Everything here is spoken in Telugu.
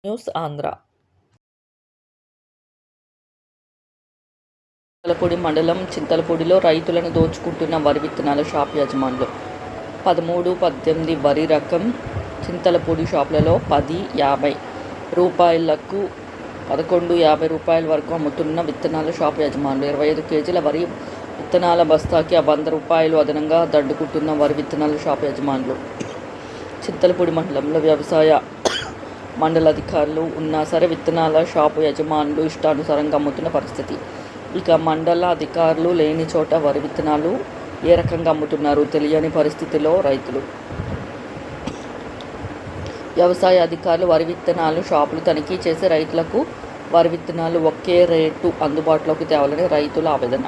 న్యూస్ ఆంధ్ర. చింతలపూడి మండలం చింతలపూడిలో రైతులను దోచుకుంటున్న వరి విత్తనాల షాప్ యజమానులు. 13-18 వరి రకం చింతలపూడి షాపులలో 10-50 రూపాయలకు 11-50 రూపాయల వరకు అమ్ముతున్న విత్తనాల షాపు యజమానులు. 25 కేజీల వరి విత్తనాల బస్తాకి 100 రూపాయలు అదనంగా దండుకుంటున్న వరి విత్తనాల షాపు యజమానులు. చింతలపూడి మండలంలో వ్యవసాయ మండల అధికారులు ఉన్నా సరే విత్తనాల షాపు యజమానులు ఇష్టానుసారంగా అమ్ముతున్న పరిస్థితి. ఇక మండల అధికారులు లేని చోట వరి విత్తనాలు ఏ రకంగా అమ్ముతున్నారో తెలియని పరిస్థితిలో రైతులు. వ్యవసాయ అధికారులు వరి విత్తనాలు షాపులు తనిఖీ చేసి రైతులకు వరి విత్తనాలు ఒకే రేటు అందుబాటులోకి తేవాలని రైతుల ఆవేదన.